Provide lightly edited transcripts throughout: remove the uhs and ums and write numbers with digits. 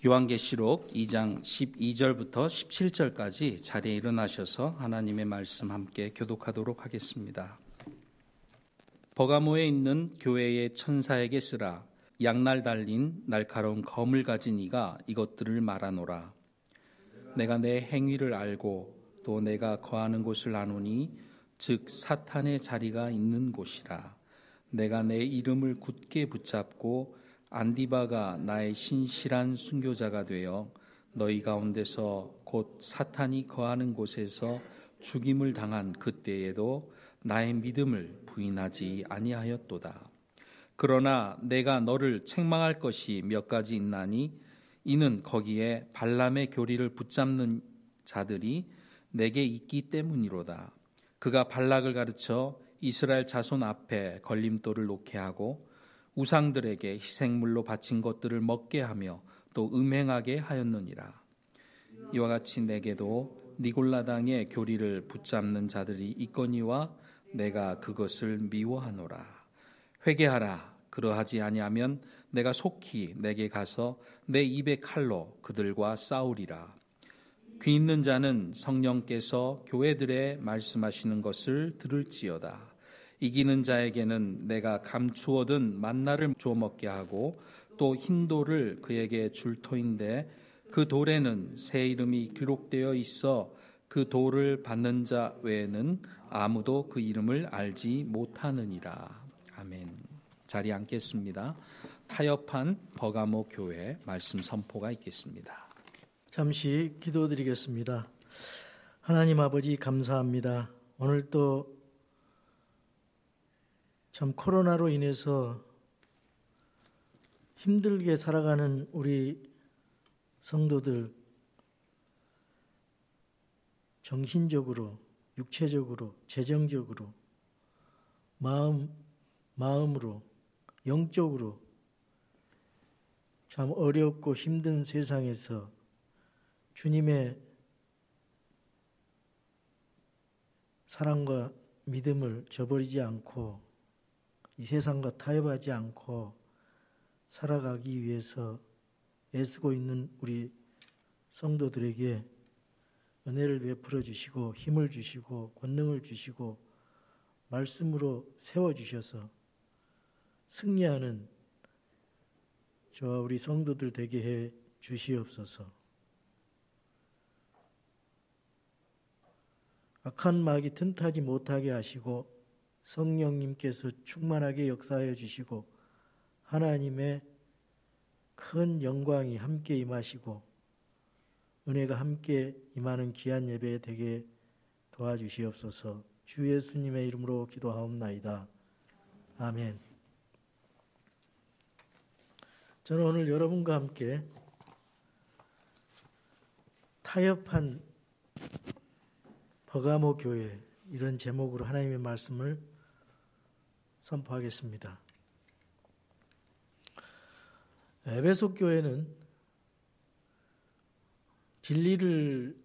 요한계시록 2장 12절부터 17절까지 자리에 일어나셔서 하나님의 말씀 함께 교독하도록 하겠습니다. 버가모에 있는 교회의 천사에게 쓰라. 양날 달린 날카로운 검을 가진 이가 이것들을 말하노라. 내가 내 행위를 알고 또 내가 거하는 곳을 아노니 즉 사탄의 자리가 있는 곳이라. 내가 내 이름을 굳게 붙잡고 안디바가 나의 신실한 순교자가 되어 너희 가운데서 곧 사탄이 거하는 곳에서 죽임을 당한 그때에도 나의 믿음을 부인하지 아니하였도다. 그러나 내가 너를 책망할 것이 몇 가지 있나니 이는 거기에 발람의 교리를 붙잡는 자들이 내게 있기 때문이로다. 그가 발락을 가르쳐 이스라엘 자손 앞에 걸림돌을 놓게 하고 우상들에게 희생물로 바친 것들을 먹게 하며 또 음행하게 하였느니라. 이와 같이 내게도 니골라당의 교리를 붙잡는 자들이 있거니와 내가 그것을 미워하노라. 회개하라. 그러하지 아니하면 내가 속히 내게 가서 내 입의 칼로 그들과 싸우리라. 귀 있는 자는 성령께서 교회들에 말씀하시는 것을 들을지어다. 이기는 자에게는 내가 감추어둔 만나를 주어 먹게 하고 또 흰 돌을 그에게 줄 터인데 그 돌에는 새 이름이 기록되어 있어 그 돌을 받는 자 외에는 아무도 그 이름을 알지 못하느니라. 아멘. 자리에 앉겠습니다. 타협한 버가모 교회 말씀 선포가 있겠습니다. 잠시 기도드리겠습니다. 하나님 아버지 감사합니다. 오늘 또 참 코로나로 인해서 힘들게 살아가는 우리 성도들 정신적으로, 육체적으로, 재정적으로, 마음으로, 영적으로 참 어렵고 힘든 세상에서 주님의 사랑과 믿음을 저버리지 않고 이 세상과 타협하지 않고 살아가기 위해서 애쓰고 있는 우리 성도들에게 은혜를 베풀어 주시고 힘을 주시고 권능을 주시고 말씀으로 세워주셔서 승리하는 저와 우리 성도들 되게 해 주시옵소서. 악한 마귀 틈타지 못하게 하시고 성령님께서 충만하게 역사하여 주시고 하나님의 큰 영광이 함께 임하시고 은혜가 함께 임하는 귀한 예배 되게 도와주시옵소서. 주 예수님의 이름으로 기도하옵나이다. 아멘. 저는 오늘 여러분과 함께 타협한 버가모 교회 이런 제목으로 하나님의 말씀을 선포하겠습니다. 에베소 교회는 진리를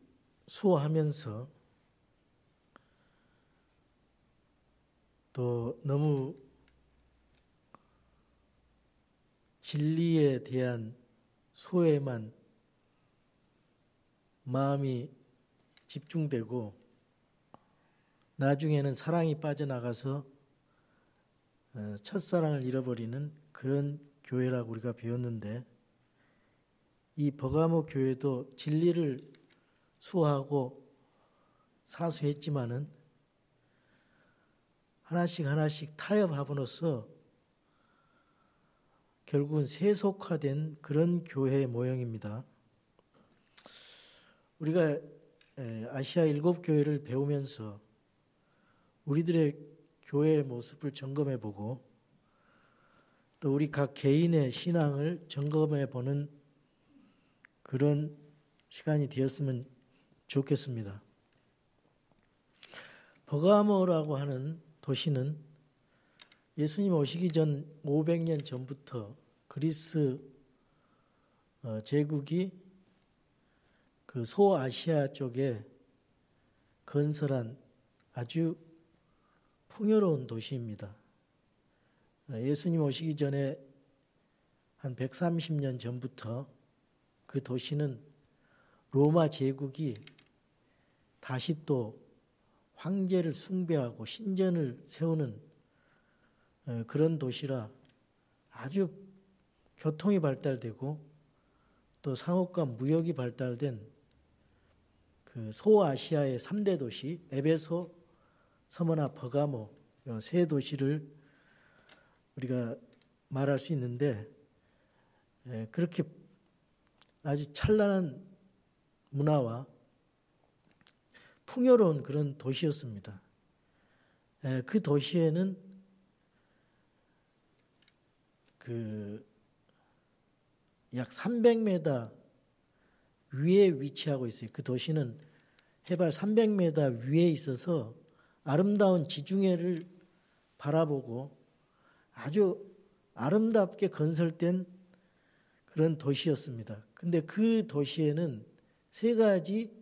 수호하면서 또 너무 진리에 대한 수호에만 마음이 집중되고 나중에는 사랑이 빠져나가서 첫사랑을 잃어버리는 그런 교회라고 우리가 배웠는데 이 버가모 교회도 진리를 수호하고 사수했지만은 하나씩 타협함으로써 결국은 세속화된 그런 교회의 모형입니다. 우리가 아시아 7교회를 배우면서 우리들의 교회의 모습을 점검해보고 또 우리 각 개인의 신앙을 점검해보는 그런 시간이 되었으면 좋겠습니다. 버가모라고 하는 도시는 예수님 오시기 전 500년 전부터 그리스 제국이 그 소아시아 쪽에 건설한 아주 풍요로운 도시입니다. 예수님 오시기 전에 한 130년 전부터 그 도시는 로마 제국이 다시 또 황제를 숭배하고 신전을 세우는 그런 도시라 아주 교통이 발달되고 또 상업과 무역이 발달된 그 소아시아의 3대 도시 에베소, 서머나, 버가모 이 세 도시를 우리가 말할 수 있는데 그렇게 아주 찬란한 문화와 풍요로운 그런 도시였습니다. 그 도시에는 약 300m 위에 위치하고 있어요. 그 도시는 해발 300m 위에 있어서 아름다운 지중해를 바라보고 아주 아름답게 건설된 그런 도시였습니다. 근데 그 도시에는 세 가지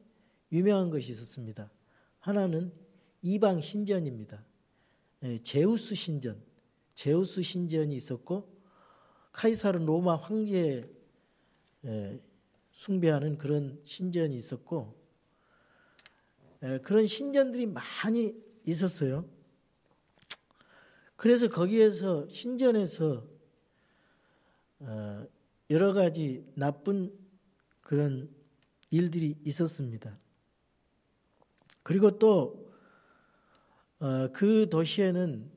유명한 것이 있었습니다. 하나는 이방 신전입니다. 제우스 신전이 있었고 카이사르 로마 황제 숭배하는 그런 신전이 있었고 그런 신전들이 많이 있었어요. 그래서 거기에서 신전에서 여러 가지 나쁜 그런 일들이 있었습니다. 그리고 또 그 도시에는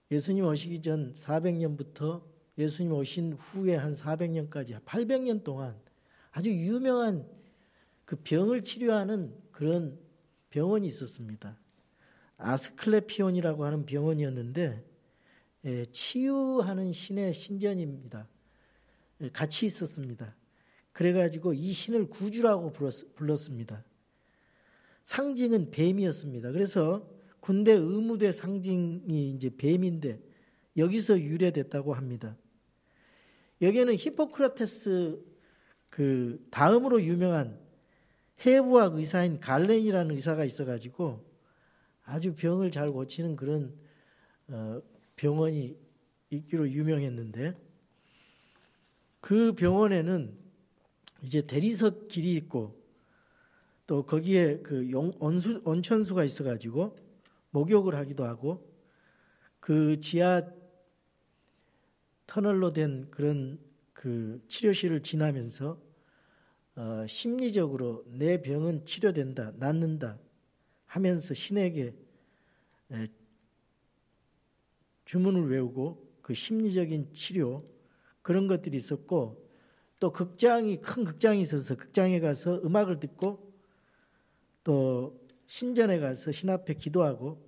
예수님 오시기 전 400년부터 예수님 오신 후에 한 400년까지 800년 동안 아주 유명한 그 병을 치료하는 그런 병원이 있었습니다. 아스클레피온이라고 하는 병원이었는데 치유하는 신의 신전입니다. 같이 있었습니다. 그래가지고 이 신을 구주라고 불렀습니다. 상징은 뱀이었습니다. 그래서 군대 의무대 상징이 이제 뱀인데 여기서 유래됐다고 합니다. 여기에는 히포크라테스 그 다음으로 유명한 해부학 의사인 갈렌이라는 의사가 있어가지고 아주 병을 잘 고치는 그런 병원이 있기로 유명했는데 그 병원에는 이제 대리석 길이 있고 또 거기에 그 온천수가 있어가지고 목욕을 하기도 하고 그 지하 터널로 된 그런 그 치료실을 지나면서 심리적으로 내 병은 치료된다, 낫는다 하면서 신에게 주문을 외우고 그 심리적인 치료 그런 것들이 있었고 또 큰 극장이 있어서 극장에 가서 음악을 듣고 또 신전에 가서 신 앞에 기도하고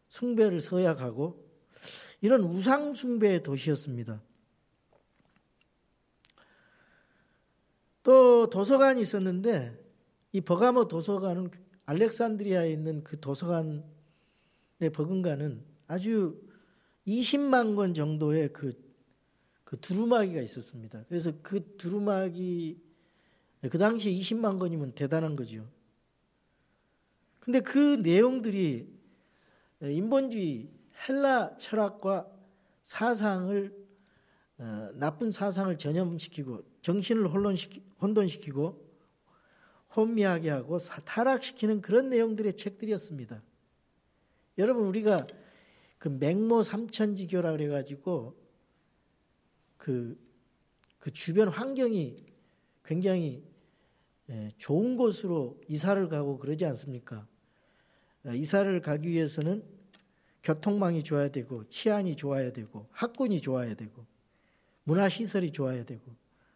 숭배를 서약하고 이런 우상 숭배의 도시였습니다. 또 도서관이 있었는데 이 버가모 도서관은 알렉산드리아에 있는 그 도서관의 버금가는 아주 20만 권 정도의 그 두루마기가 있었습니다. 그래서 그 두루마기 그 당시에 20만 권이면 대단한 거죠. 근데 그 내용들이 인본주의 헬라 철학과 사상을 나쁜 사상을 전염시키고 정신을 혼돈시키고 혼미하게 하고 타락시키는 그런 내용들의 책들이었습니다. 여러분 우리가 그 맹모 삼천지교라 그래가지고 그 주변 환경이 굉장히 좋은 곳으로 이사를 가고 그러지 않습니까? 이사를 가기 위해서는 교통망이 좋아야 되고 치안이 좋아야 되고 학군이 좋아야 되고 문화시설이 좋아야 되고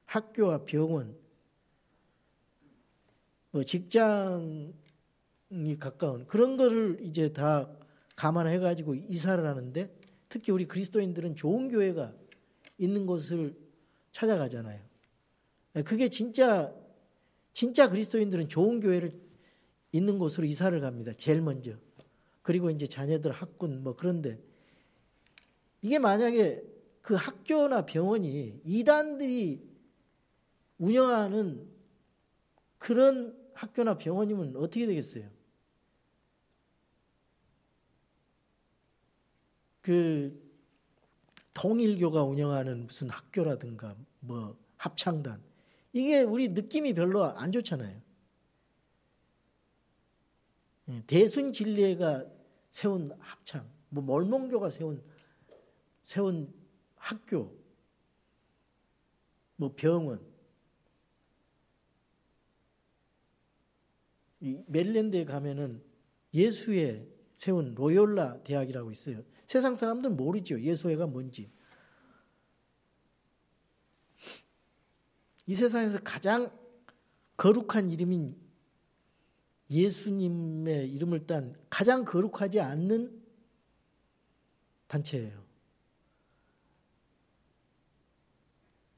학교와 병원 직장이 가까운 그런 거를 이제 다 감안해가지고 이사를 하는데 특히 우리 그리스도인들은 좋은 교회가 있는 곳을 찾아가잖아요. 그게 진짜 그리스도인들은 좋은 교회를 있는 곳으로 이사를 갑니다. 제일 먼저. 그리고 이제 자녀들 학군 그런데 이게 만약에 그 학교나 병원이 이단들이 운영하는 그런 학교나 병원이면 어떻게 되겠어요? 그 통일교가 운영하는 무슨 학교라든가 합창단 이게 우리 느낌이 별로 안 좋잖아요. 대순진리회가 세운 합창, 뭐 mormon교가 세운 학교, 뭐 병원, 이 메릴랜드에 가면은 예수회 세운 로욜라 대학이라고 있어요. 세상 사람들은 모르죠. 예수회가 뭔지. 이 세상에서 가장 거룩한 이름인 예수님의 이름을 딴 가장 거룩하지 않는 단체예요.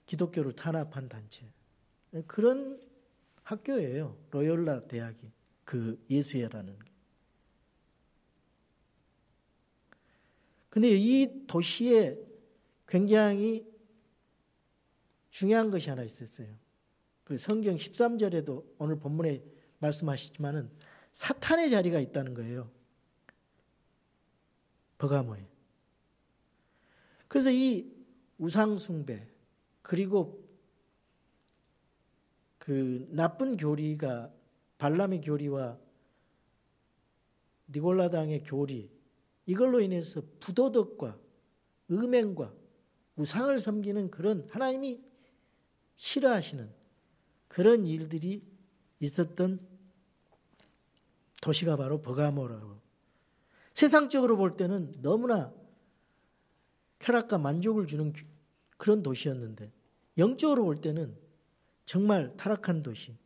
기독교를 탄압한 단체. 그런 학교예요. 로욜라 대학이. 그 예수회라는 게. 근데 이 도시에 굉장히 중요한 것이 하나 있었어요. 그 성경 13절에도 오늘 본문에 말씀하시지만은 사탄의 자리가 있다는 거예요. 버가모에. 그래서 이 우상숭배 그리고 그 나쁜 교리가 발람의 교리와 니골라당의 교리 이걸로 인해서 부도덕과 음행과 우상을 섬기는 그런 하나님이 싫어하시는 그런 일들이 있었던 도시가 바로 버가모라고. 세상적으로 볼 때는 너무나 쾌락과 만족을 주는 그런 도시였는데 영적으로 볼 때는 정말 타락한 도시.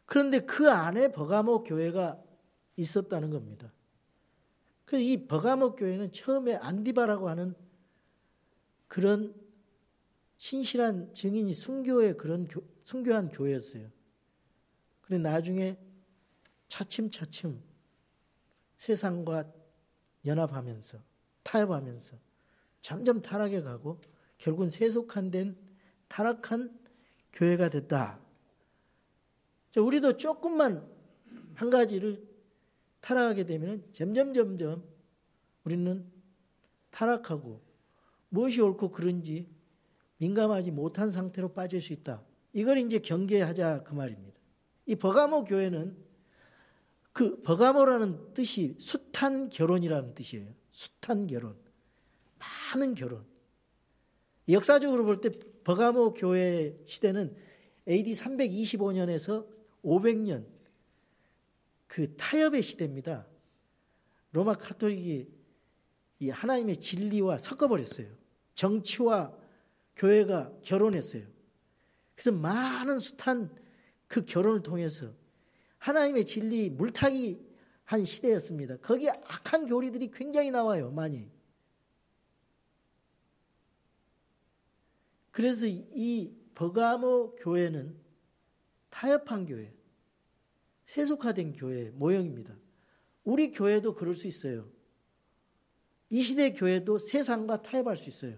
그런데 그 안에 버가모 교회가 있었다는 겁니다. 그래서 이 버가모 교회는 처음에 안디바라고 하는 그런 신실한 증인이 순교의 그런 순교한 교회였어요. 그런데 나중에 차츰차츰 세상과 연합하면서 타협하면서 점점 타락해 가고 결국은 세속화된 타락한 교회가 됐다. 우리도 조금만 한 가지를 타락하게 되면 점점 우리는 타락하고 무엇이 옳고 그른지 민감하지 못한 상태로 빠질 수 있다. 이걸 이제 경계하자 그 말입니다. 이 버가모 교회는 그 버가모라는 뜻이 숱한 결혼이라는 뜻이에요. 숱한 결혼. 많은 결혼. 역사적으로 볼 때 버가모 교회 시대는 AD 325년에서 500년 그 타협의 시대입니다. 로마 카톨릭이 이 하나님의 진리와 섞어버렸어요. 정치와 교회가 결혼했어요. 그래서 많은 숱한 그 결혼을 통해서 하나님의 진리 물타기 한 시대였습니다. 거기에 악한 교리들이 굉장히 나와요. 많이. 그래서 이 버가모 교회는 타협한 교회, 세속화된 교회 모형입니다. 우리 교회도 그럴 수 있어요. 이 시대 교회도 세상과 타협할 수 있어요.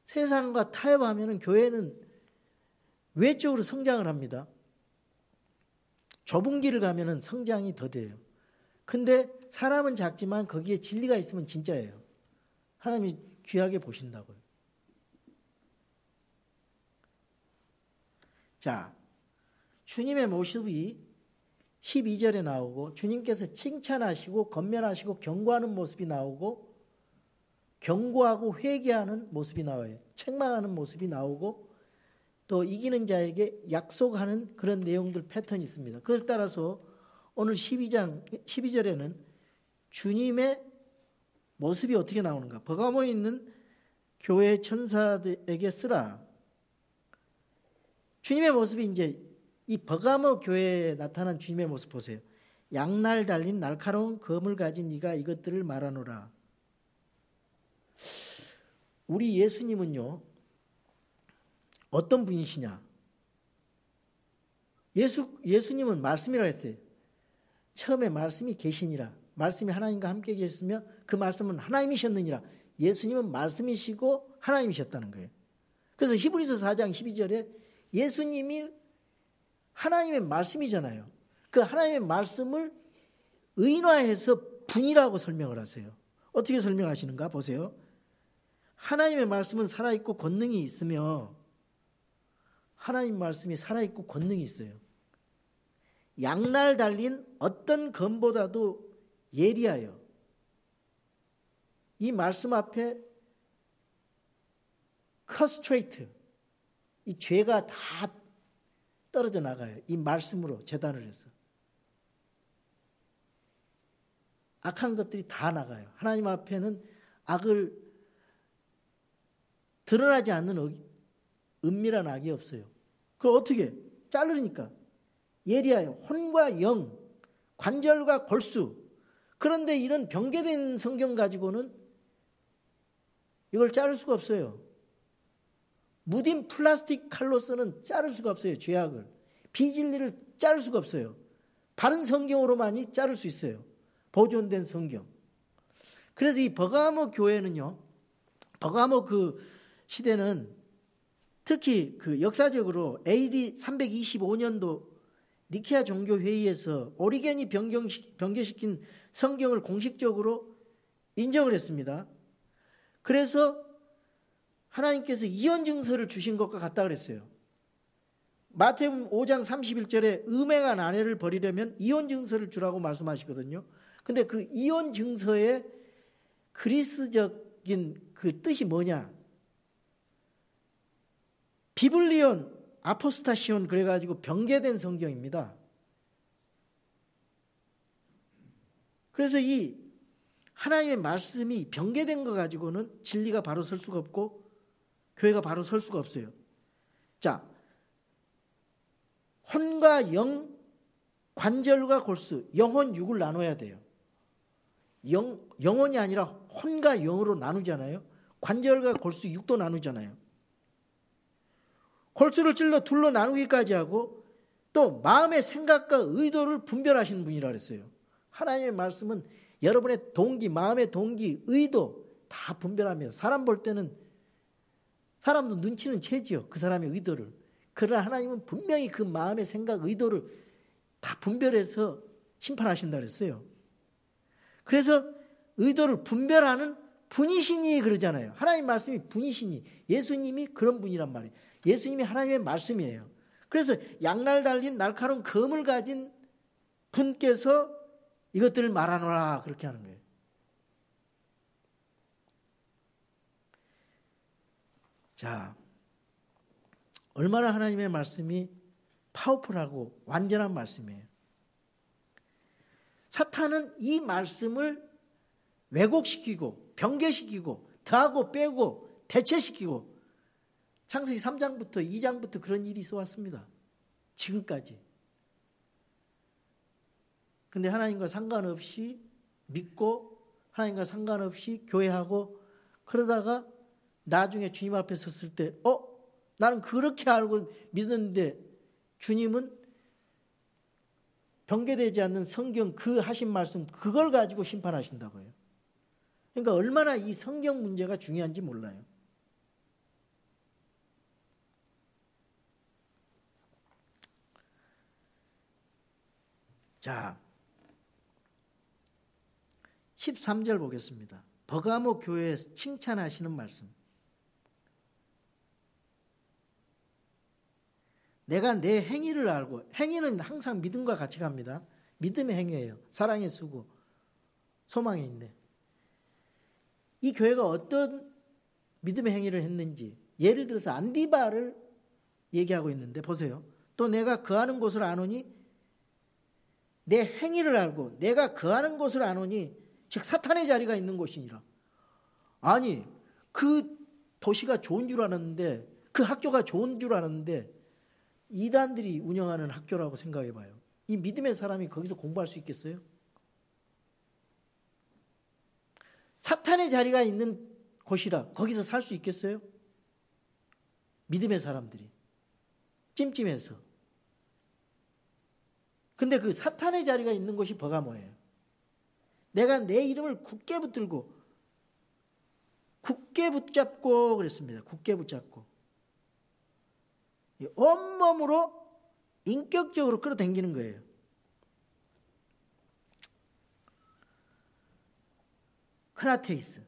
세상과 타협하면 교회는 외적으로 성장을 합니다. 좁은 길을 가면 성장이 더 돼요. 근데 사람은 작지만 거기에 진리가 있으면 진짜예요. 하나님이 귀하게 보신다고요. 자, 주님의 모습이 12절에 나오고 주님께서 칭찬하시고 권면하시고 경고하는 모습이 나오고 경고하고 회개하는 모습이 나와요. 책망하는 모습이 나오고 또 이기는 자에게 약속하는 그런 내용들 패턴이 있습니다. 그에 따라서 오늘 12절에는 주님의 모습이 어떻게 나오는가? 버가모에 있는 교회 천사들에게 쓰라. 주님의 모습이 이제 이 버가모 교회에 나타난 주님의 모습 보세요. 양날 달린 날카로운 검을 가진 이가 이것들을 말하노라. 우리 예수님은요, 어떤 분이시냐? 예수님은 말씀이라고 했어요. 처음에 말씀이 계시니라. 말씀이 하나님과 함께 계셨으며 그 말씀은 하나님이셨느니라. 예수님은 말씀이시고 하나님이셨다는 거예요. 그래서 히브리서 4장 12절에 예수님이 하나님의 말씀이잖아요. 그 하나님의 말씀을 의인화해서 분이라고 설명을 하세요. 어떻게 설명하시는가 보세요. 하나님의 말씀은 살아있고 권능이 있으며 하나님 말씀이 살아있고 권능이 있어요. 양날 달린 어떤 검보다도 예리하여 이 말씀 앞에 커스트레이트, 이 죄가 다 떨어져 나가요. 이 말씀으로 재단을 해서. 악한 것들이 다 나가요. 하나님 앞에는 악을 드러나지 않는 은밀한 악이 없어요. 그걸 어떻게? 자르니까. 예리하여 혼과 영, 관절과 골수. 그런데 이런 병개된 성경 가지고는 이걸 자를 수가 없어요. 무딘 플라스틱 칼로서는 자를 수가 없어요. 죄악을. 비진리를 자를 수가 없어요. 바른 성경으로만이 자를 수 있어요. 보존된 성경. 그래서 이 버가모 교회는요, 버가모 그 시대는 특히 그 역사적으로 AD 325년도 니케아 종교회의에서 오리겐이 변개시킨 성경을 공식적으로 인정을 했습니다. 그래서 하나님께서 이혼 증서를 주신 것과 같다 그랬어요. 마태복음 5장 31절에 음행한 아내를 버리려면 이혼 증서를 주라고 말씀하시거든요. 근데 그 이혼 증서의 그리스적인 그 뜻이 뭐냐? 비블리온 아포스타시온 그래가지고 변개된 성경입니다. 그래서 이 하나님의 말씀이 변개된 거 가지고는 진리가 바로 설 수가 없고 교회가 바로 설 수가 없어요. 자, 혼과 영, 관절과 골수, 영혼 육을 나눠야 돼요. 영혼이 아니라 혼과 영으로 나누잖아요. 관절과 골수 육도 나누잖아요. 골수를 찔러 둘로 나누기까지 하고 또 마음의 생각과 의도를 분별하시는 분이라 그랬어요. 하나님의 말씀은 여러분의 동기, 마음의 동기, 의도 다 분별합니다. 사람 볼 때는 사람도 눈치는 채지요. 그 사람의 의도를. 그러나 하나님은 분명히 그 마음의 생각, 의도를 다 분별해서 심판하신다 그랬어요. 그래서 의도를 분별하는 분이시니 그러잖아요. 하나님 말씀이 분이시니. 예수님이 그런 분이란 말이에요. 예수님이 하나님의 말씀이에요. 그래서 양날 달린 날카로운 검을 가진 분께서 이것들을 말하노라 그렇게 하는 거예요. 자, 얼마나 하나님의 말씀이 파워풀하고 완전한 말씀이에요. 사탄은 이 말씀을 왜곡시키고 변개시키고 더하고 빼고 대체시키고 창세기 3장부터 2장부터 그런 일이 있어 왔습니다. 지금까지. 근데 하나님과 상관없이 믿고 하나님과 상관없이 교회하고 그러다가 나중에 주님 앞에 섰을 때 나는 그렇게 알고 믿었는데 주님은 변개되지 않는 성경 그 하신 말씀 그걸 가지고 심판하신다고요. 그러니까 얼마나 이 성경 문제가 중요한지 몰라요. 자, 13절 보겠습니다. 버가모 교회에 칭찬하시는 말씀. 내가 내 행위를 알고, 행위는 항상 믿음과 같이 갑니다. 믿음의 행위예요. 사랑의 수고, 소망의 인내. 이 교회가 어떤 믿음의 행위를 했는지 예를 들어서 안디바를 얘기하고 있는데 보세요. 또 내가 거하는 곳을 아노니 내 행위를 알고 내가 거하는 곳을 아노니 즉 사탄의 자리가 있는 곳이니라. 아니 그 도시가 좋은 줄 알았는데 그 학교가 좋은 줄 알았는데 이단들이 운영하는 학교라고 생각해 봐요. 이 믿음의 사람이 거기서 공부할 수 있겠어요? 사탄의 자리가 있는 곳이라 거기서 살 수 있겠어요? 믿음의 사람들이 찜찜해서. 근데 그 사탄의 자리가 있는 곳이 버가모예요. 내가 내 이름을 굳게 붙들고 굳게 붙잡고 그랬습니다. 굳게 붙잡고 온몸으로 인격적으로 끌어당기는 거예요. 크나테이스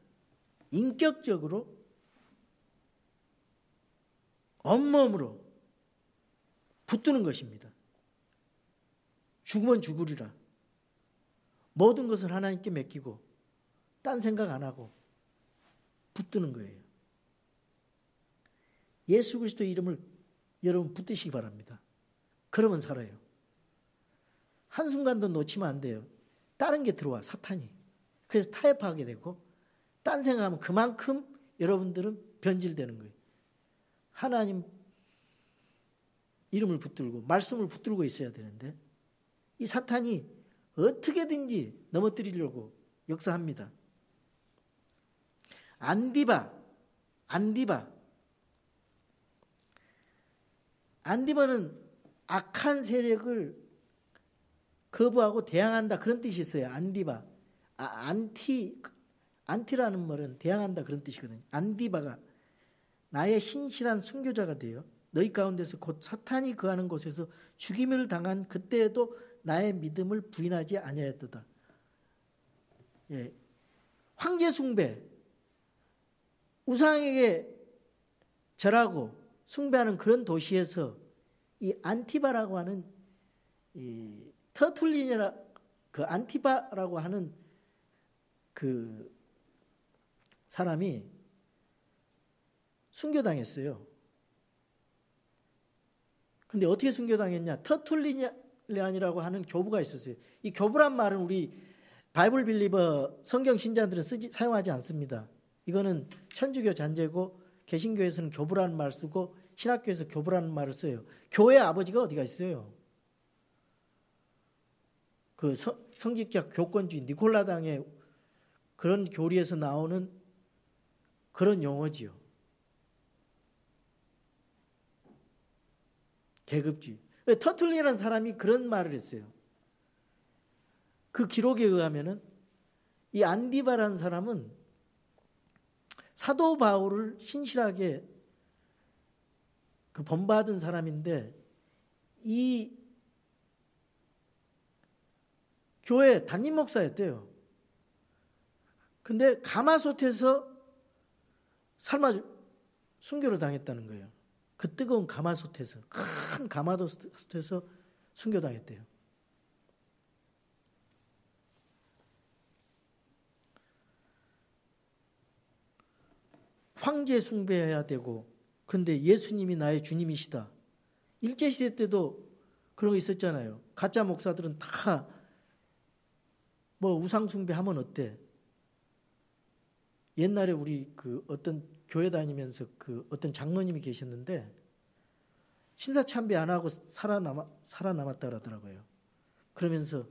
인격적으로 온몸으로 붙드는 것입니다. 죽으면 죽으리라. 모든 것을 하나님께 맡기고 딴 생각 안 하고 붙드는 거예요. 예수 그리스도 이름을 여러분 붙드시기 바랍니다. 그러면 살아요. 한순간도 놓치면 안 돼요. 다른 게 들어와, 사탄이. 그래서 타협하게 되고 딴 생각하면 그만큼 여러분들은 변질되는 거예요. 하나님 이름을 붙들고 말씀을 붙들고 있어야 되는데 이 사탄이 어떻게든지 넘어뜨리려고 역사합니다. 안디바는 악한 세력을 거부하고 대항한다 그런 뜻이 있어요. 안디바. 안티라는 말은 대항한다 그런 뜻이거든요. 안디바가 나의 신실한 순교자가 되어 너희 가운데서 곧 사탄이 거하는 곳에서 죽임을 당한 그때에도 나의 믿음을 부인하지 아니하였도다. 예. 황제 숭배, 우상에게 절하고 숭배하는 그런 도시에서 이 안티바라고 하는 이 터툴리니라 그 안티바라고 하는 그 사람이 순교당했어요. 근데 어떻게 순교당했냐? 터툴리니안이라고 하는 교부가 있었어요. 이 교부란 말은 우리 바이블 빌리버 성경 신자들은 사용하지 않습니다. 이거는 천주교 잔재고 개신교에서는 교부라는 말 쓰고 신학교에서 교부라는 말을 써요. 교회 아버지가 어디가 있어요? 그 성직자 교권주의 니콜라당의 그런 교리에서 나오는 그런 용어지요. 계급주의. 터툴리라는 사람이 그런 말을 했어요. 그 기록에 의하면은 이 안디바라는 사람은 사도 바울을 신실하게 그 본받은 사람인데 이 교회 담임 목사였대요. 근데 가마솥에서 순교를 당했다는 거예요. 그 뜨거운 가마솥에서, 큰 가마솥에서 순교당했대요. 황제 숭배해야 되고, 그런데 예수님이 나의 주님이시다. 일제시대 때도 그런 거 있었잖아요. 가짜 목사들은 다 뭐 우상 숭배하면 어때? 옛날에 우리 그 어떤 교회 다니면서 그 어떤 장로님이 계셨는데 신사참배 안 하고 살아남았다 그러더라고요. 그러면서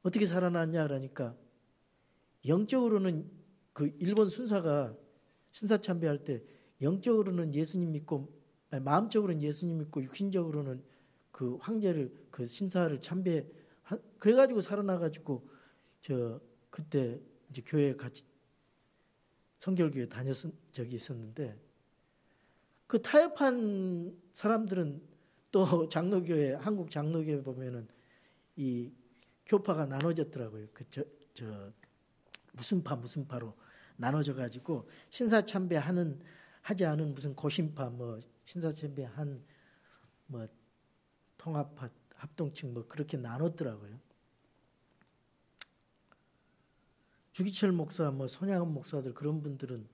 어떻게 살아났냐 그러니까 영적으로는 그 일본 순사가 신사참배할 때 영적으로는 예수님 믿고 아니, 마음적으로는 예수님 믿고 육신적으로는 그 황제를 그 신사를 참배 그래가지고 살아나가지고 그때 이제 교회 같이 성결교회 다녔은 적이 있었는데 그 타협한 사람들은 또 장로교회 한국 장로교회 보면은 이 교파가 나눠졌더라고요. 무슨 파로 나눠져 가지고 신사참배 하지 않은 무슨 고신파 뭐 신사참배 뭐 통합파 합동층 뭐 그렇게 나눴더라고요. 주기철 목사, 뭐 손양원 목사들 그런 분들은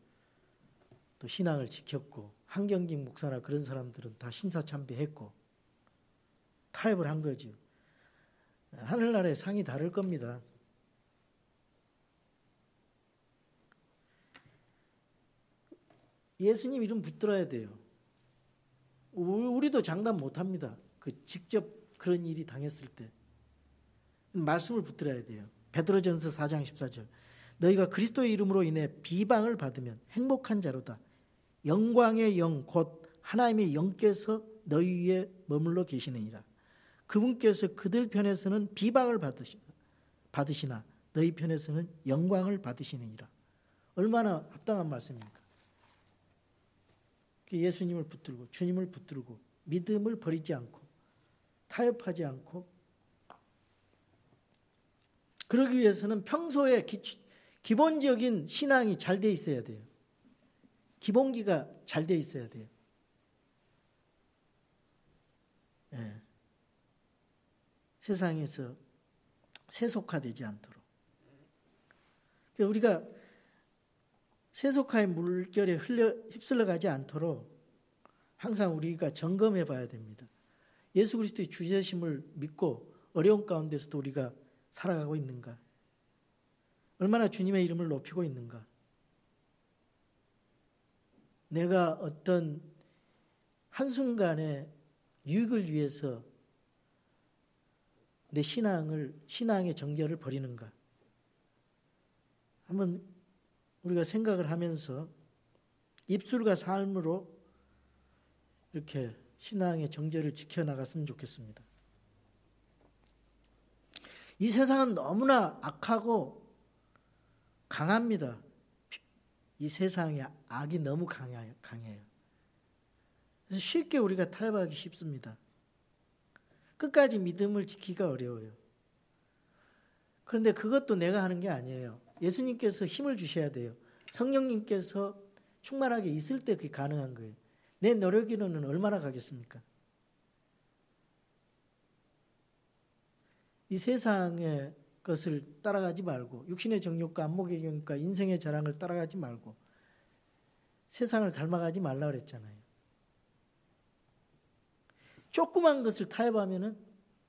또 신앙을 지켰고 한경직 목사나 그런 사람들은 다 신사참배했고 타협을 한 거죠. 하늘나라의 상이 다를 겁니다. 예수님 이름 붙들어야 돼요. 우리도 장담 못합니다. 직접 그런 일이 당했을 때 말씀을 붙들어야 돼요. 베드로전서 4장 14절 너희가 그리스도의 이름으로 인해 비방을 받으면 행복한 자로다. 영광의 영 곧 하나님의 영께서 너희 위에 머물러 계시느니라. 그분께서 그들 편에서는 비방을 받으시나 너희 편에서는 영광을 받으시느니라. 얼마나 합당한 말씀입니까? 예수님을 붙들고 주님을 붙들고 믿음을 버리지 않고 타협하지 않고 그러기 위해서는 평소에 기본적인 신앙이 잘 돼 있어야 돼요. 기본기가 잘 돼 있어야 돼요. 예. 세상에서 세속화되지 않도록. 우리가 세속화의 물결에 휩쓸려가지 않도록 항상 우리가 점검해 봐야 됩니다. 예수 그리스도의 주제심을 믿고 어려운 가운데서도 우리가 살아가고 있는가? 얼마나 주님의 이름을 높이고 있는가? 내가 어떤 한순간의 유익을 위해서 내 신앙의 정절을 버리는가? 한번 우리가 생각을 하면서 입술과 삶으로 이렇게 신앙의 정절을 지켜나갔으면 좋겠습니다. 이 세상은 너무나 악하고 강합니다. 이 세상의 악이 너무 강해요. 그래서 쉽게 우리가 타협하기 쉽습니다. 끝까지 믿음을 지키기가 어려워요. 그런데 그것도 내가 하는 게 아니에요. 예수님께서 힘을 주셔야 돼요. 성령님께서 충만하게 있을 때 그게 가능한 거예요. 내 노력으로는 얼마나 가겠습니까? 이 세상의 것을 따라가지 말고 육신의 정욕과 안목의 정욕과 인생의 자랑을 따라가지 말고 세상을 닮아가지 말라 그랬잖아요. 조그만 것을 타협하면은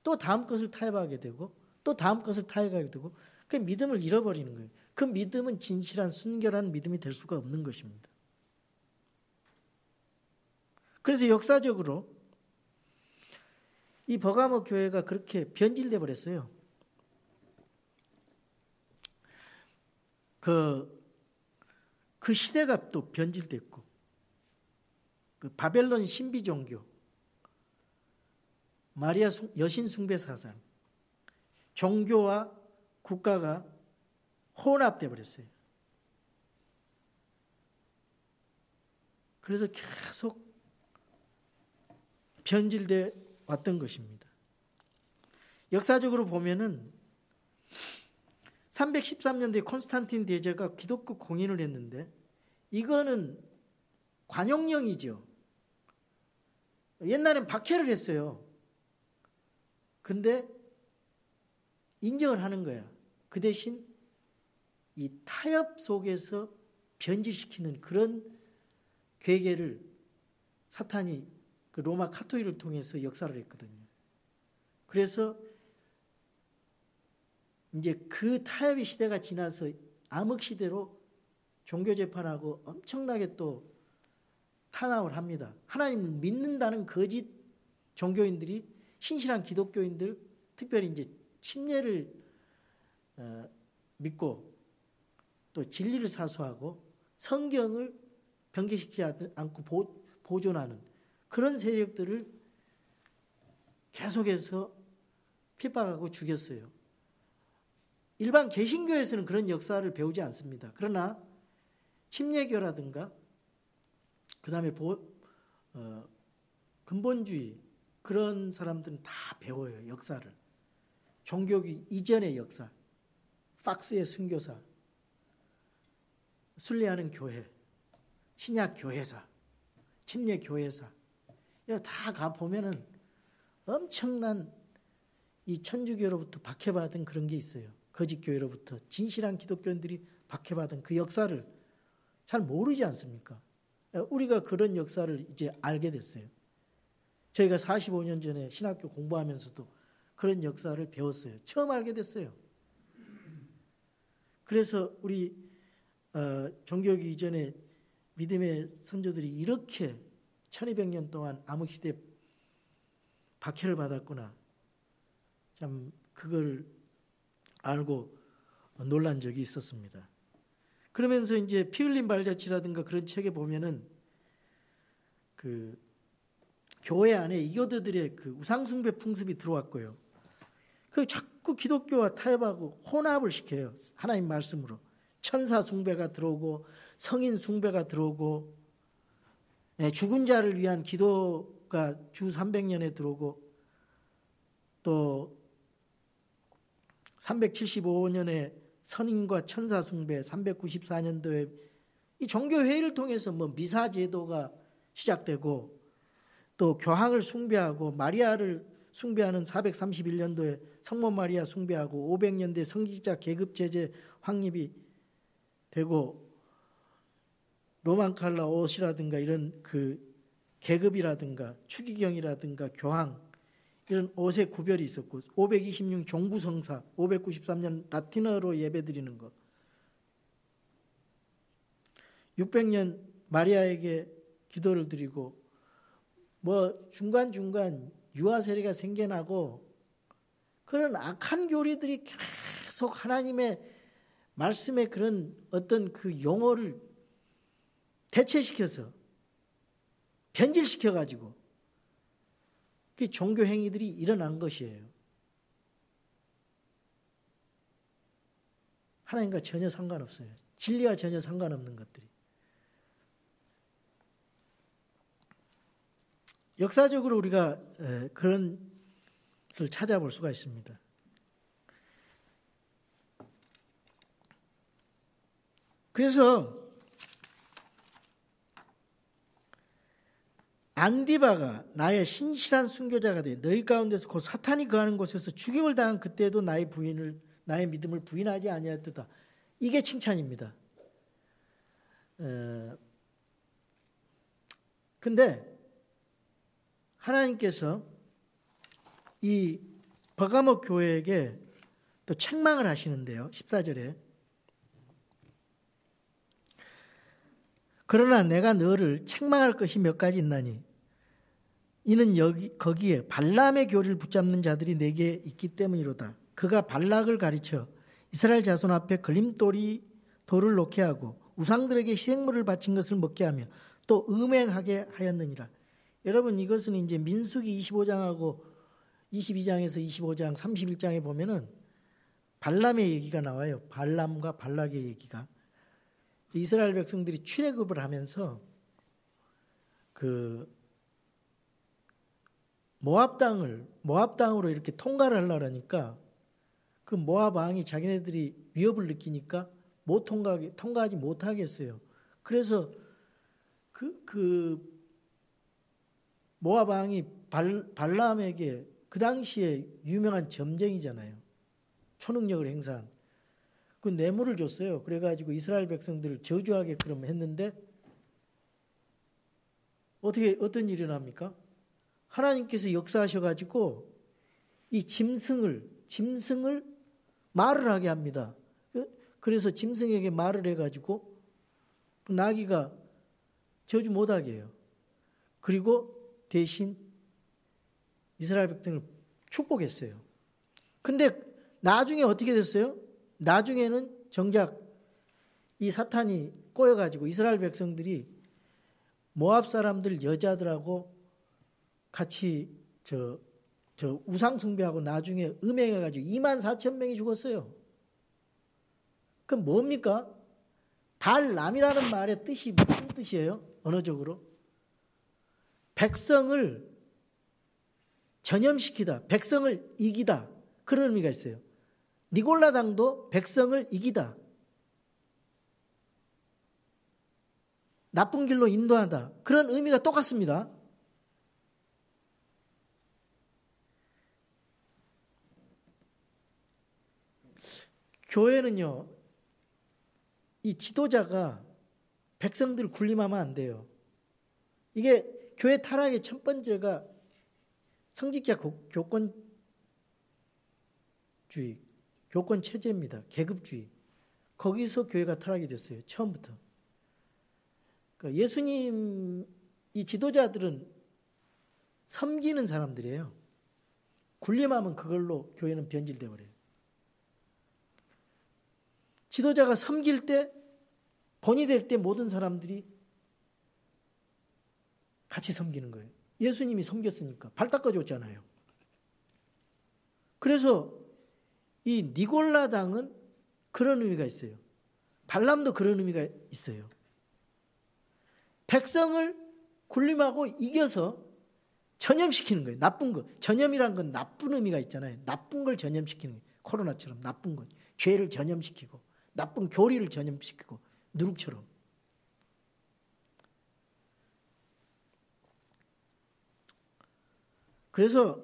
또 다음 것을 타협하게 되고 또 다음 것을 타협하게 되고 그 믿음을 잃어버리는 거예요. 그 믿음은 진실한 순결한 믿음이 될 수가 없는 것입니다. 그래서 역사적으로 이 버가모 교회가 그렇게 변질돼 버렸어요. 그 시대가 또 변질됐고 그 바벨론 신비 종교, 마리아 여신 숭배 사상, 종교와 국가가 혼합돼 버렸어요. 그래서 계속 변질돼 왔던 것입니다. 역사적으로 보면은 313년도에 콘스탄틴 대제가 기독교 공인을 했는데 이거는 관용령이죠. 옛날엔 박해를 했어요. 근데 인정을 하는 거야. 그 대신 이 타협 속에서 변질시키는 그런 괴계를 사탄이 그 로마 카토릭을 통해서 역사를 했거든요. 그래서 이제 그 타협의 시대가 지나서 암흑 시대로 종교 재판하고 엄청나게 또 탄압을 합니다. 하나님을 믿는다는 거짓 종교인들이 신실한 기독교인들, 특별히 이제 침례를 믿고 또 진리를 사수하고 성경을 변개시키지 않고 보존하는 그런 세력들을 계속해서 핍박하고 죽였어요. 일반 개신교에서는 그런 역사를 배우지 않습니다. 그러나 침례교라든가 그 다음에 근본주의 그런 사람들은 다 배워요. 역사를. 종교기 이전의 역사, 팍스의 순교사, 순례하는 교회, 신약 교회사, 침례 교회사 이거 다 가보면은 엄청난 이 천주교로부터 박해받은 그런 게 있어요. 거짓 교회로부터 진실한 기독교인들이 박해받은 그 역사를 잘 모르지 않습니까? 우리가 그런 역사를 이제 알게 됐어요. 저희가 45년 전에 신학교 공부하면서도 그런 역사를 배웠어요. 처음 알게 됐어요. 그래서 우리 종교기 이전에 믿음의 선조들이 이렇게 1200년 동안 암흑시대 박해를 받았구나. 참 그걸 알고 놀란 적이 있었습니다. 그러면서 이제 피 흘린 발자취라든가 그런 책에 보면은 그 교회 안에 이교도들의 그 우상숭배 풍습이 들어왔고요. 그 자꾸 기독교와 타협하고 혼합을 시켜요. 하나님 말씀으로. 천사 숭배가 들어오고 성인 숭배가 들어오고 죽은 자를 위한 기도가 주 300년에 들어오고 또 375년에 선인과 천사 숭배, 394년도에 이 종교회의를 통해서 뭐 미사 제도가 시작되고 또 교황을 숭배하고 마리아를 숭배하는 431년도에 성모 마리아 숭배하고 500년대 성직자 계급 제재 확립이 되고 로만 칼라 옷이라든가 이런 그 계급이라든가 추기경이라든가 교황 이런 옷의 구별이 있었고 526 종부성사 593년 라틴어로 예배드리는 것 600년 마리아에게 기도를 드리고 뭐 중간중간 유아 세례가 생겨나고 그런 악한 교리들이 계속 하나님의 말씀의 그런 어떤 그 용어를 대체시켜서 변질시켜가지고 그 종교 행위들이 일어난 것이에요. 하나님과 전혀 상관없어요. 진리와 전혀 상관없는 것들이. 역사적으로 우리가 그런 것을 찾아볼 수가 있습니다. 그래서 안디바가 나의 신실한 순교자가 돼 너희 가운데서 곧 사탄이 거하는 곳에서 죽임을 당한 그때도 나의 믿음을 부인하지 아니하였도다. 이게 칭찬입니다. 근데 하나님께서 이 버가모 교회에게 또 책망을 하시는데요. 14절에 그러나 내가 너를 책망할 것이 몇 가지 있나니 이는 거기에 발람의 교리를 붙잡는 자들이 내게 있기 때문이로다. 그가 발락을 가르쳐 이스라엘 자손 앞에 걸림돌을 놓게 하고 우상들에게 희생물을 바친 것을 먹게 하며 또 음행하게 하였느니라. 여러분 이것은 이제 민수기 25장하고 22장에서 25장 31장에 보면은 발람의 얘기가 나와요. 발람과 발락의 얘기가. 이스라엘 백성들이 출애굽을 하면서 그 모압 땅으로 이렇게 통과를 하려고 하니까 그 모압 왕이 자기네들이 위협을 느끼니까 통과하지 못하겠어요. 그래서 그 모압 왕이 발람에게 그 당시에 유명한 점쟁이잖아요. 초능력을 행사한. 그 뇌물을 줬어요. 그래가지고 이스라엘 백성들을 저주하게끔 했는데 어떤 일이 일어납니까? 하나님께서 역사하셔가지고 이 짐승을 말을 하게 합니다. 그래서 짐승에게 말을 해가지고 그 나귀가 저주 못하게 해요. 그리고 대신 이스라엘 백성을 축복했어요. 근데 나중에 어떻게 됐어요? 나중에는 정작 이 사탄이 꼬여가지고 이스라엘 백성들이 모압 사람들 여자들하고 같이 저 우상 숭배하고 나중에 음행해가지고 24,000명이 죽었어요. 그럼 뭡니까? 발람이라는 말의 뜻이 무슨 뜻이에요? 언어적으로 백성을 전염시키다, 백성을 이기다 그런 의미가 있어요. 니골라당도 백성을 이기다, 나쁜 길로 인도하다 그런 의미가 똑같습니다. 교회는요, 이 지도자가 백성들을 군림하면 안 돼요. 이게 교회 타락의 첫 번째가 성직자 교권주의, 교권 체제입니다. 계급주의. 거기서 교회가 타락이 됐어요. 처음부터. 그러니까 예수님 이 지도자들은 섬기는 사람들이에요. 군림하면 그걸로 교회는 변질돼 버려요. 지도자가 섬길 때, 본이 될 때 모든 사람들이 같이 섬기는 거예요. 예수님이 섬겼으니까 발 닦아줬잖아요. 그래서 이 니골라당은 그런 의미가 있어요. 발람도 그런 의미가 있어요. 백성을 군림하고 이겨서 전염시키는 거예요. 나쁜 거. 전염이란 건 나쁜 의미가 있잖아요. 나쁜 걸 전염시키는 거예요. 코로나처럼 나쁜 것. 죄를 전염시키고 나쁜 교리를 전염시키고 누룩처럼. 그래서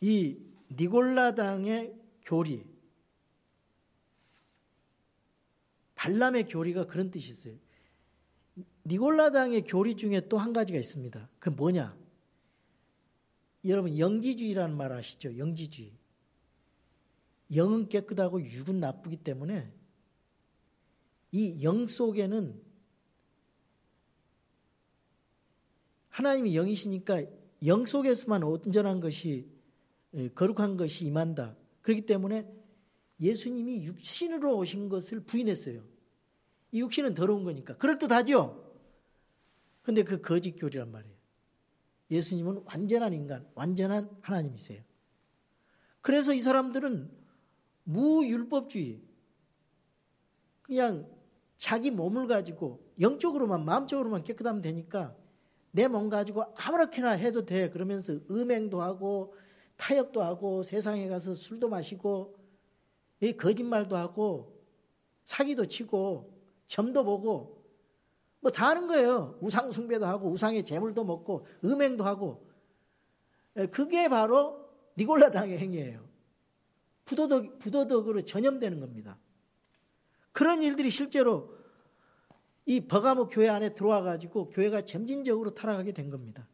이 니골라당의 교리, 발람의 교리가 그런 뜻이 있어요. 니골라당의 교리 중에 또 한 가지가 있습니다. 그게 뭐냐? 여러분 영지주의라는 말 아시죠? 영지주의. 영은 깨끗하고 육은 나쁘기 때문에 이 영 속에는 하나님이 영이시니까 영 속에서만 온전한 것이, 거룩한 것이 임한다. 그렇기 때문에 예수님이 육신으로 오신 것을 부인했어요. 이 육신은 더러운 거니까. 그럴듯하죠? 근데 그 거짓 교리란 말이에요. 예수님은 완전한 인간, 완전한 하나님이세요. 그래서 이 사람들은 무율법주의, 그냥 자기 몸을 가지고 영적으로만, 마음적으로만 깨끗하면 되니까 내 몸 가지고 아무렇게나 해도 돼. 그러면서 음행도 하고 타협도 하고 세상에 가서 술도 마시고 거짓말도 하고 사기도 치고 점도 보고 뭐 다 하는 거예요. 우상 숭배도 하고 우상의 재물도 먹고 음행도 하고. 그게 바로 니골라당의 행위예요. 부도덕으로 전염되는 겁니다. 그런 일들이 실제로 이 버가모 교회 안에 들어와 가지고 교회가 점진적으로 타락하게 된 겁니다.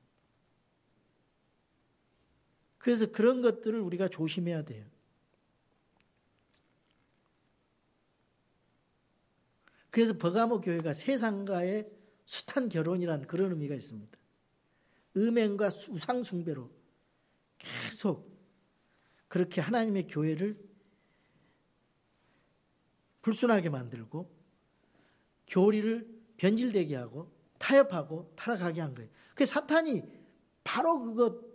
그래서 그런 것들을 우리가 조심해야 돼요. 그래서 버가모 교회가 세상과의 숱한 결혼이라는 그런 의미가 있습니다. 음행과 우상 숭배로 계속 그렇게 하나님의 교회를 불순하게 만들고 교리를 변질되게 하고 타협하고 타락하게 한 거예요. 그래서 사탄이 바로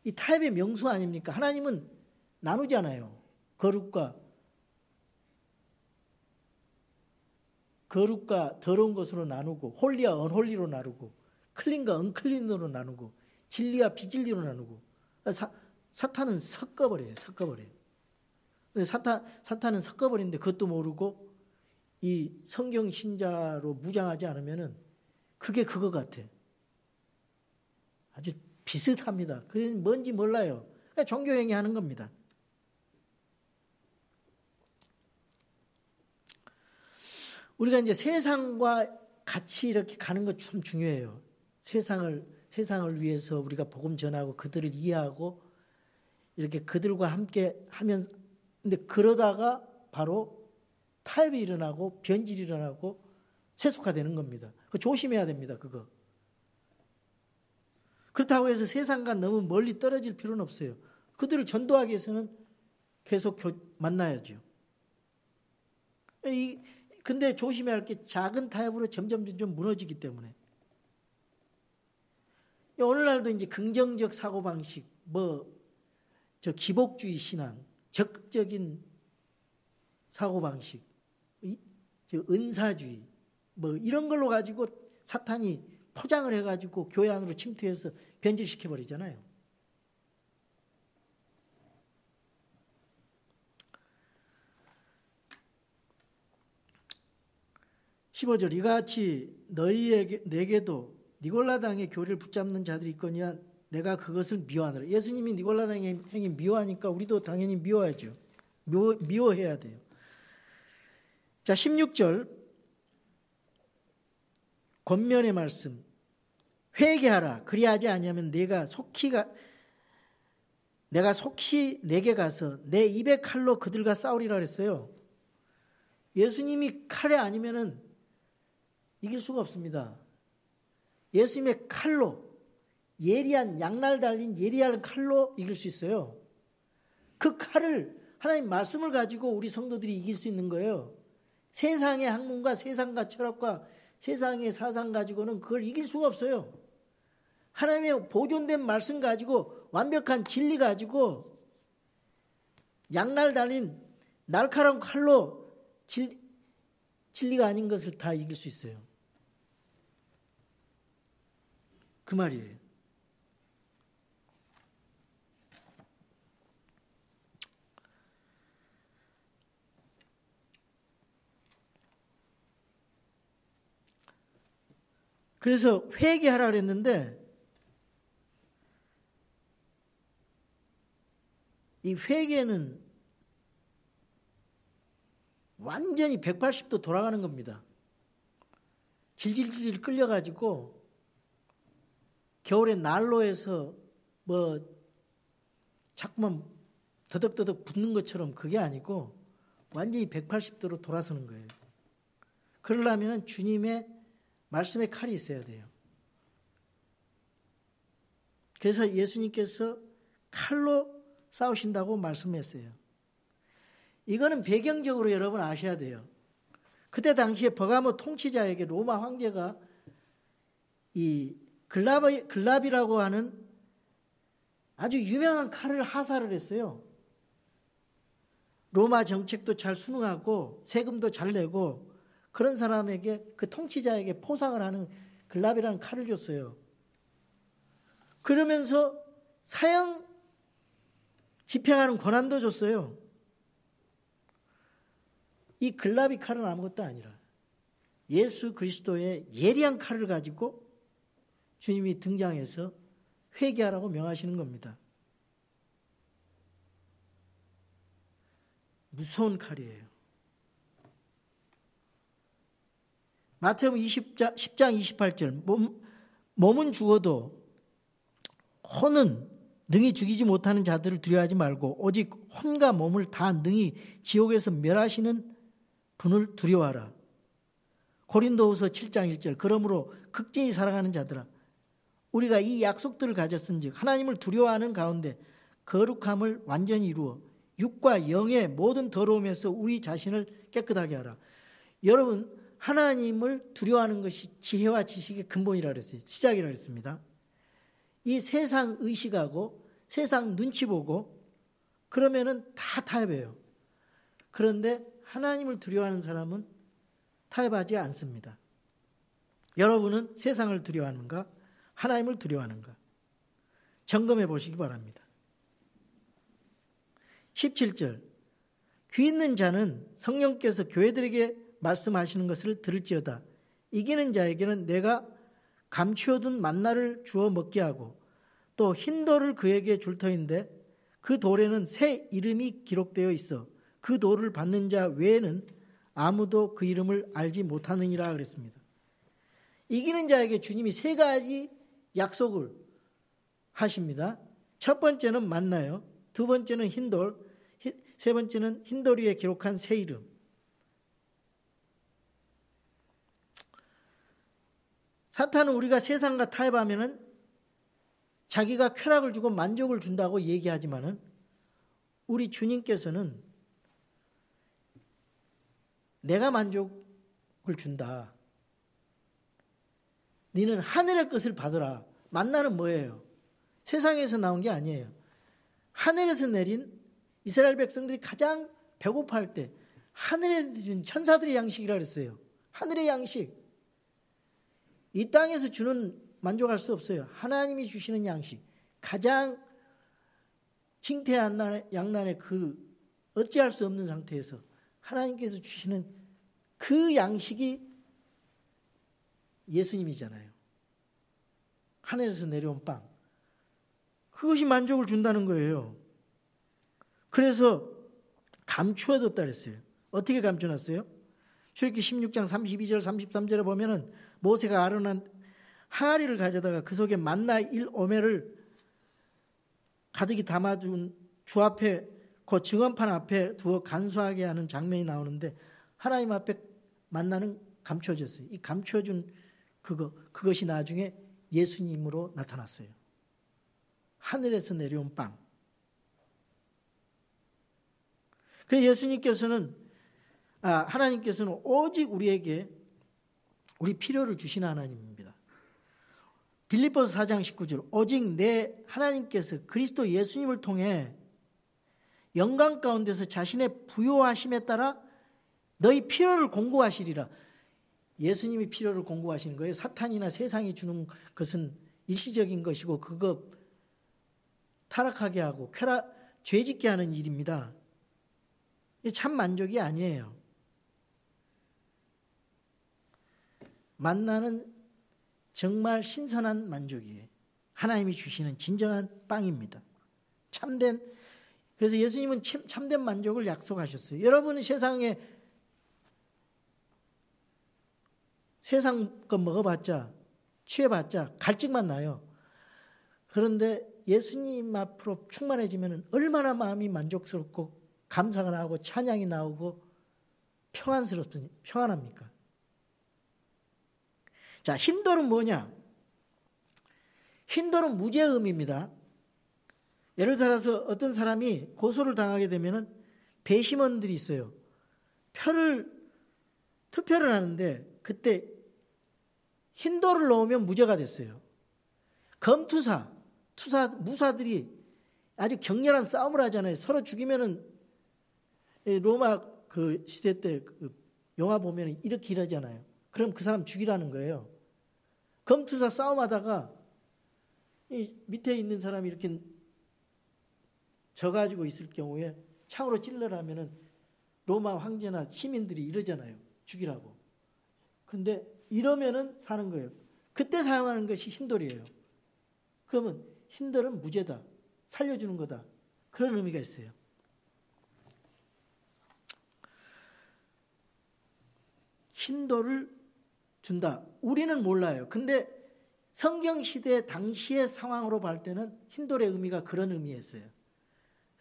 이 타협의 명수 아닙니까? 하나님은 나누잖아요. 거룩과 더러운 것으로 나누고 홀리와 언홀리로 나누고 클린과 언클린으로 나누고 진리와 비진리로 나누고. 사탄은 섞어버려요. 근데 사탄은 섞어버리는데 그것도 모르고 이 성경 신자로 무장하지 않으면은 그게 그거 같아. 아주 비슷합니다. 그게 뭔지 몰라요. 그러니까 종교행위 하는 겁니다. 우리가 이제 세상과 같이 이렇게 가는 거 참 중요해요. 세상을 위해서 우리가 복음 전하고 그들을 이해하고 이렇게 그들과 함께 하면, 근데 그러다가 바로 타협이 일어나고 변질이 일어나고 세속화되는 겁니다. 그거 조심해야 됩니다. 그거. 그렇다고 해서 세상과 너무 멀리 떨어질 필요는 없어요. 그들을 전도하기 위해서는 계속 만나야죠. 근데 조심해야 할 게 작은 타협으로 점점 무너지기 때문에. 오늘날도 이제 긍정적 사고방식, 기복주의 신앙, 적극적인 사고방식, 은사주의, 이런 걸로 가지고 사탄이 포장을 해가지고 교회 안으로 침투해서 변질시켜버리잖아요. (15절) 이같이 내게도 니골라당의 교리를 붙잡는 자들이 있거니와 내가 그것을 미워하노라. 예수님이 니골라당의 행위 미워하니까 우리도 당연히 미워하죠. 미워해야 돼요. 자, 16절 권면의 말씀. 회개하라. 그리하지 아니하면 내가 속히 내게 가서 내 입의 칼로 그들과 싸우리라 그랬어요. 예수님이 칼이 아니면은 이길 수가 없습니다. 예수님의 칼로, 예리한 양날 달린 예리한 칼로 이길 수 있어요. 그 칼을 하나님 말씀을 가지고 우리 성도들이 이길 수 있는 거예요. 세상의 학문과 세상과 철학과 세상의 사상 가지고는 그걸 이길 수가 없어요. 하나님의 보존된 말씀 가지고 완벽한 진리 가지고 양날 달린 날카로운 칼로 진리가 아닌 것을 다 이길 수 있어요. 그 말이에요. 그래서 회개하라 그랬는데 이 회개는 완전히 180도 돌아가는 겁니다. 질질질 끌려가지고 겨울에 난로에서 자꾸만 더덕더덕 붙는 것처럼 그게 아니고 완전히 180도로 돌아서는 거예요. 그러려면 주님의 말씀의 칼이 있어야 돼요. 그래서 예수님께서 칼로 싸우신다고 말씀했어요. 이거는 배경적으로 여러분 아셔야 돼요. 그때 당시에 버가모 통치자에게 로마 황제가 이 글라비라고 하는 아주 유명한 칼을 하사를 했어요. 로마 정책도 잘 순응하고 세금도 잘 내고 그런 사람에게, 그 통치자에게 포상을 하는 글라비라는 칼을 줬어요. 그러면서 사형 집행하는 권한도 줬어요. 이 글라비 칼은 아무것도 아니라 예수 그리스도의 예리한 칼을 가지고 주님이 등장해서 회개하라고 명하시는 겁니다. 무서운 칼이에요. 마태복음 10장 28절 몸은 죽어도 혼은 능히 죽이지 못하는 자들을 두려워하지 말고 오직 혼과 몸을 다 능히 지옥에서 멸하시는 분을 두려워하라. 고린도후서 7장 1절 그러므로 극진히 사랑하는 자들아 우리가 이 약속들을 가졌은즉 하나님을 두려워하는 가운데 거룩함을 완전히 이루어 육과 영의 모든 더러움에서 우리 자신을 깨끗하게 하라. 여러분, 하나님을 두려워하는 것이 지혜와 지식의 근본이라 그랬어요. 시작이라 그랬습니다. 이 세상 의식하고 세상 눈치 보고 그러면은 다 타협해요. 그런데 하나님을 두려워하는 사람은 타협하지 않습니다. 여러분은 세상을 두려워하는가? 하나님을 두려워하는가? 점검해 보시기 바랍니다. 17절 귀 있는 자는 성령께서 교회들에게 말씀하시는 것을 들을지어다. 이기는 자에게는 내가 감추어둔 만나를 주어 먹게 하고 또 흰 돌을 그에게 줄 터인데 그 돌에는 새 이름이 기록되어 있어 그 돌을 받는 자 외에는 아무도 그 이름을 알지 못하느니라 그랬습니다. 이기는 자에게 주님이 세 가지 약속을 하십니다. 첫 번째는 만나요. 두 번째는 흰돌, 세 번째는 흰돌 위에 기록한 새 이름. 사탄은 우리가 세상과 타협하면은 자기가 쾌락을 주고 만족을 준다고 얘기하지만은 우리 주님께서는 내가 만족을 준다. 너는 하늘의 것을 받으라. 만나는 뭐예요? 세상에서 나온 게 아니에요. 하늘에서 내린 이스라엘 백성들이 가장 배고파할 때 하늘에 준 천사들의 양식이라 그랬어요. 하늘의 양식. 이 땅에서 주는 만족할 수 없어요. 하나님이 주시는 양식. 가장 징태양난의 그 어찌할 수 없는 상태에서 하나님께서 주시는 그 양식이 예수님이잖아요. 하늘에서 내려온 빵. 그것이 만족을 준다는 거예요. 그래서 감추어뒀다 그랬어요. 어떻게 감춰놨어요? 출애굽기 16장 32절 33절에 보면은 모세가 아론한 항아리를 가져다가 그 속에 만나 1오멜을 가득히 담아준 주 앞에 그 증언판 앞에 두어 간수하게 하는 장면이 나오는데 하나님 앞에 만나는 감춰졌어요. 이 감춰준 그것이 나중에 예수님으로 나타났어요. 하늘에서 내려온 빵. 그래서 예수님께서는 하나님께서는 오직 우리에게 우리 필요를 주시는 하나님입니다. 빌립보서 4장 19절 오직 내 하나님께서 그리스도 예수님을 통해 영광 가운데서 자신의 부요하심에 따라 너희 필요를 공고하시리라. 예수님이 필요를 공고하시는 거예요. 사탄이나 세상이 주는 것은 일시적인 것이고 그거 타락하게 하고 죄짓게 하는 일입니다. 참 만족이 아니에요. 만나는 정말 신선한 만족이에요. 하나님이 주시는 진정한 빵입니다. 참된 그래서 예수님은 참된 만족을 약속하셨어요. 여러분은 세상 것 먹어봤자, 취해봤자 갈증만 나요. 그런데 예수님 앞으로 충만해지면 얼마나 마음이 만족스럽고 감사가 나오고 찬양이 나오고 평안합니까? 자, 힌돌은 뭐냐? 힌돌은 무죄의 의미입니다. 예를 들어서 어떤 사람이 고소를 당하게 되면 배심원들이 있어요. 투표를 하는데 그때 힌돌을 넣으면 무죄가 됐어요. 무사들이 아주 격렬한 싸움을 하잖아요. 서로 죽이면은 로마 그 시대 때 그 영화 보면 이렇게 이러잖아요. 그럼 그 사람 죽이라는 거예요. 검투사 싸움하다가 이 밑에 있는 사람이 이렇게 져가지고 있을 경우에 창으로 찔러라면은 로마 황제나 시민들이 이러잖아요. 죽이라고. 근데 이러면은 사는 거예요. 그때 사용하는 것이 힌돌이에요. 그러면 힌돌은 무죄다. 살려주는 거다. 그런 의미가 있어요. 힌돌을 준다. 우리는 몰라요. 근데 성경시대 당시의 상황으로 볼 때는 힌돌의 의미가 그런 의미였어요.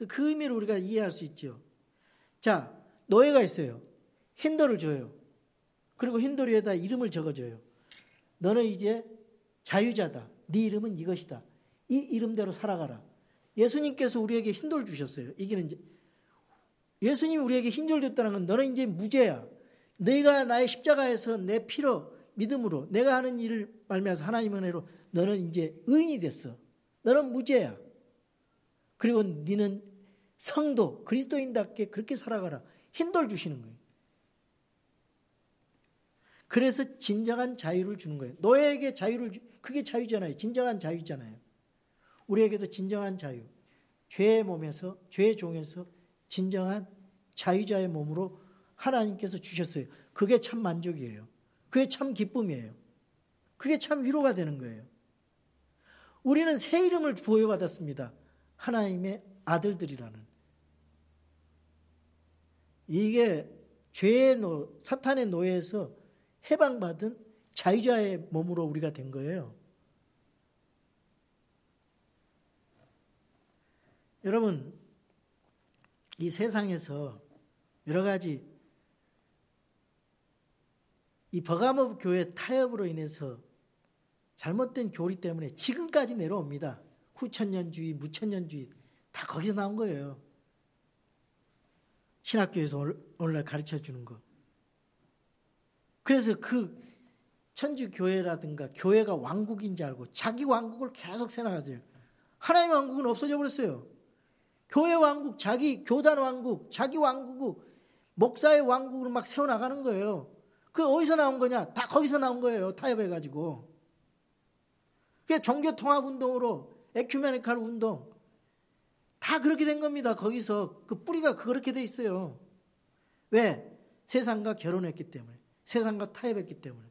그 의미를 우리가 이해할 수 있죠. 자, 노예가 있어요. 힌돌을 줘요. 그리고 힌돌 위에다 이름을 적어줘요. 너는 이제 자유자다. 네 이름은 이것이다. 이 이름대로 살아가라. 예수님께서 우리에게 힌돌 주셨어요. 이게는 이제 예수님이 우리에게 힌돌 줬다는 건 너는 이제 무죄야. 너희가 나의 십자가에서 내 피로 믿음으로 내가 하는 일을 말미암아서 하나님의 은혜로 너는 이제 의인이 됐어. 너는 무죄야. 그리고 너는 성도 그리스도인답게 그렇게 살아가라. 힌돌 주시는 거예요. 그래서 진정한 자유를 주는 거예요. 노예에게 그게 자유잖아요. 진정한 자유잖아요. 우리에게도 진정한 자유. 죄의 몸에서, 죄의 종에서 진정한 자유자의 몸으로 하나님께서 주셨어요. 그게 참 만족이에요. 그게 참 기쁨이에요. 그게 참 위로가 되는 거예요. 우리는 새 이름을 부여받았습니다. 하나님의 아들들이라는. 이게 사탄의 노예에서 해방받은 자유자의 몸으로 우리가 된 거예요. 여러분, 이 세상에서 여러 가지 이 버가모 교회 타협으로 인해서 잘못된 교리 때문에 지금까지 내려옵니다. 후천년주의, 무천년주의 다 거기서 나온 거예요. 신학교에서 오늘날 가르쳐주는 거. 그래서 그 천주교회라든가 교회가 왕국인 줄 알고 자기 왕국을 계속 세워나가세요. 하나님의 왕국은 없어져 버렸어요. 교회 왕국, 자기 교단 왕국, 자기 왕국, 목사의 왕국을 막 세워나가는 거예요. 그게 어디서 나온 거냐? 다 거기서 나온 거예요. 타협해가지고. 그게 종교통합운동으로 에큐메니칼 운동 다 그렇게 된 겁니다. 거기서 그 뿌리가 그렇게 돼 있어요. 왜? 세상과 결혼했기 때문에. 세상과 타협했기 때문에.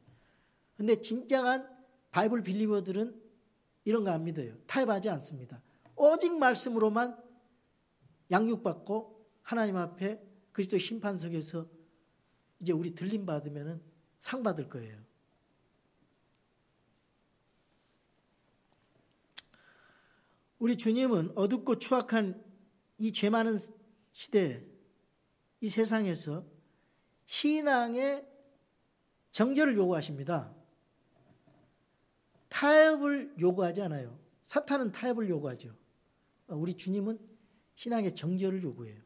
근데 진정한 바이블 빌리버들은 이런 거 안 믿어요. 타협하지 않습니다. 오직 말씀으로만 양육받고 하나님 앞에 그리스도 심판석에서 이제 우리 들림 받으면 상 받을 거예요. 우리 주님은 어둡고 추악한 이 죄 많은 시대, 이 세상에서 신앙의 정죄를 요구하십니다. 타협을 요구하지 않아요. 사탄은 타협을 요구하죠. 우리 주님은 신앙의 정죄를 요구해요.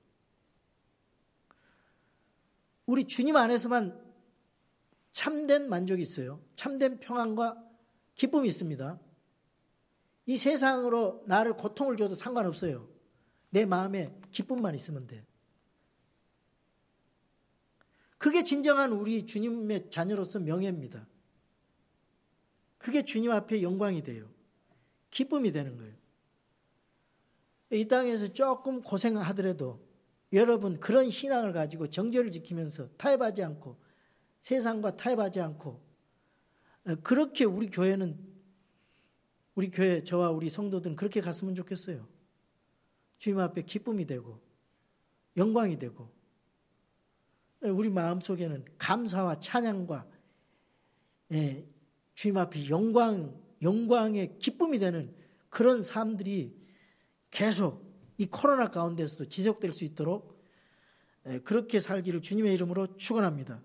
우리 주님 안에서만 참된 만족이 있어요. 참된 평안과 기쁨이 있습니다. 이 세상으로 나를 고통을 줘도 상관없어요. 내 마음에 기쁨만 있으면 돼. 그게 진정한 우리 주님의 자녀로서 명예입니다. 그게 주님 앞에 영광이 돼요. 기쁨이 되는 거예요. 이 땅에서 조금 고생하더라도 여러분 그런 신앙을 가지고 정죄를 지키면서 타협하지 않고 세상과 타협하지 않고 그렇게 우리 교회 저와 우리 성도들은 그렇게 갔으면 좋겠어요. 주님 앞에 기쁨이 되고 영광이 되고 우리 마음속에는 감사와 찬양과 주님 앞에 영광의 기쁨이 되는 그런 삶들이 계속 이 코로나 가운데서도 지속될 수 있도록 그렇게 살기를 주님의 이름으로 축원합니다.